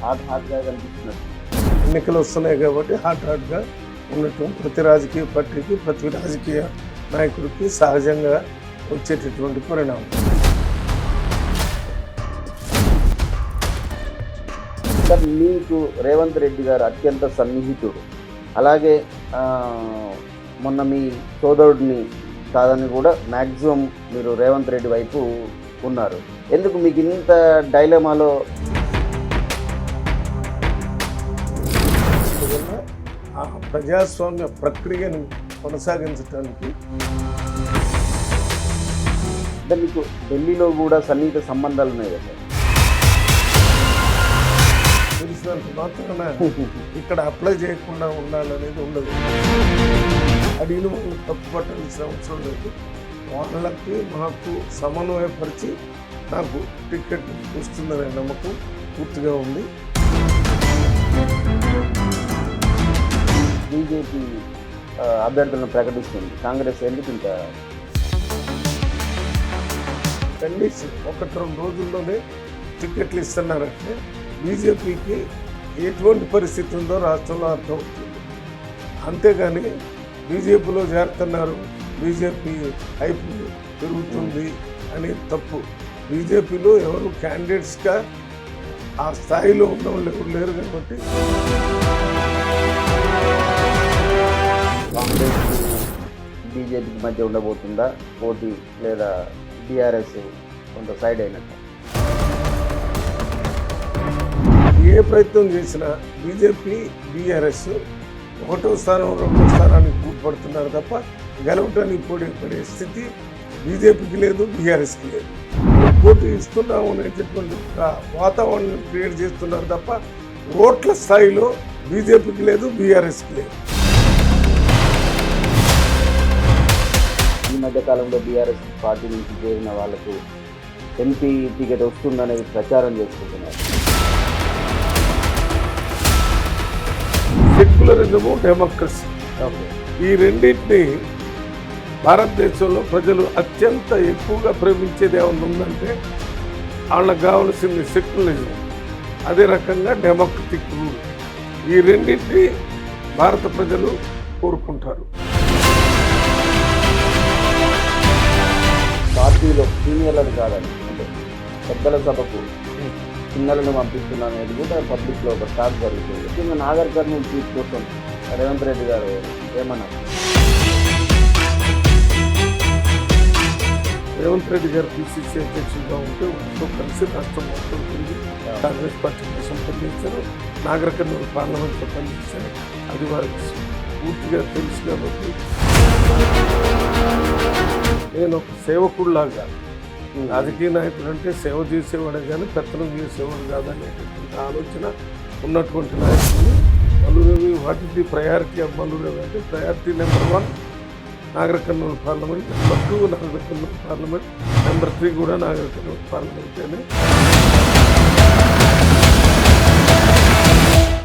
హాట్గా కనిపిస్తున్నట్టు. ఎన్నికలు వస్తున్నాయి కాబట్టి హాట్గా ఉన్నటువంటి ప్రతి రాజకీయ పార్టీకి ప్రతి రాజకీయ నాయకుడికి సహజంగా వచ్చేటటువంటి పరిణామం. సార్, మీకు రేవంత్ రెడ్డి గారు అత్యంత సన్నిహితుడు. అలాగే మొన్న మీ సోదరుడిని కాదని కూడా మ్యాక్సిమం మీరు రేవంత్ రెడ్డి వైపు ఉన్నారు. ఎందుకు మీకు ఇంత డైలమాలో? ఆ ప్రజాస్వామ్య ప్రక్రియను కొనసాగించడానికి అంటే మీకు ఢిల్లీలో కూడా సన్నిహిత సంబంధాలు ఉన్నాయి కదా తెలిసినంత మాత్రాన ఇక్కడ అప్లై చేయకుండా ఉండాలనేది ఉండదు. అడిగిన వాళ్ళు తప్పు పట్టాల్సిన అవసరం లేదు. వాళ్ళకి మాకు సమన్వయపరిచి నాకు టికెట్ వస్తుందనే నమ్మకం పూర్తిగా ఉంది. బీజేపీ అభ్యర్థులను ప్రకటిస్తుంది. కాంగ్రెస్ ఎందుకు ఇంకా కండిషన్ 1-2 రోజుల్లోనే టికెట్లు ఇస్తున్నారంటే బీజేపీకి ఎటువంటి పరిస్థితి ఉందో రాష్ట్రంలో అర్థమవుతుంది. అంతేగాని బీజేపీలో చేరుతున్నారు, బీజేపీ హైప్ పెరుగుతుంది అని తప్పు. బీజేపీలో ఎవరు క్యాండిడేట్స్గా ఆ స్థాయిలో ఉన్న వాళ్ళు ఎవరు లేరు కాబట్టి కాంగ్రెస్ బీజేపీకి మధ్య ఉండబోతుందా పోటీ, లేదా టీఆర్ఎస్ కొంత సైడ్ అయినట్టు? ఏ ప్రయత్నం చేసినా బీజేపీ బీఆర్ఎస్ 1వ స్థానం 2వ స్థానానికి కూర్పడుతున్నారు తప్ప గెలవటానికి పడే స్థితి బీజేపీకి లేదు, బీఆర్ఎస్కి లేదు. పోటీ ఇస్తున్నాము అనేటటువంటి వాతావరణం క్రియేట్ చేస్తున్నారు తప్ప ఓట్ల స్థాయిలో బీజేపీకి లేదు, బీఆర్ఎస్కి లేదు. ఈ మధ్యకాలంలో బీఆర్ఎస్ పార్టీ నుంచి చేరిన వాళ్ళకు ఎంపీ టికెట్ వస్తుందనేది ప్రచారం చేసుకుంటున్నారు. సెక్యులరిజము, డెమోక్రసీ, ఈ రెండింటినీ భారతదేశంలో ప్రజలు అత్యంత ఎక్కువగా ప్రేమించేది ఏమన్నా ఉందంటే వాళ్ళకి కావాల్సింది సెక్యులరిజం, అదే రకంగా డెమోక్రటిక్ రూల్. ఈ రెండింటినీ భారత ప్రజలు కోరుకుంటారు. పార్టీలో సీనియర్లను కాదని, అంటే పెద్దల సభకు చిన్నలను పంపిస్తున్నాను అనేది కూడా పబ్లిక్లో ఒక టాక్ జరుగుతుంది. ముఖ్యంగా నాగర్ కర్నూలు సీట్ కోసం రేవంత్ రెడ్డి గారు ఏమన్నారు? రేవంత్ రెడ్డి గారు పిసిసి అధ్యక్షులుగా ఉంటే వారితో కలిసి రాష్ట్రం మొత్తం తిరిగి కాంగ్రెస్ పార్టీ కోసం పనిచేశారు. నాగర్ కర్నూలు పార్లమెంట్లో పనిచేశారు. అది వారికి పూర్తిగా తెలుసు కాబట్టి నేను ఒక సేవకుడిలాగా, రాజకీయ నాయకుడు అంటే సేవ చేసేవాడే కానీ పెత్తనం చేసేవాడు కాదనేటటువంటి ఆలోచన ఉన్నటువంటి నాయకుడు Mallu Ravi. What is the priority of Mallu Ravi అంటే priority number 1 Nagar Kurnool parliament, number 2 Nagar Kurnool parliament, number 3 కూడా నాగర్ కర్నూలు పార్లమెంట్ అని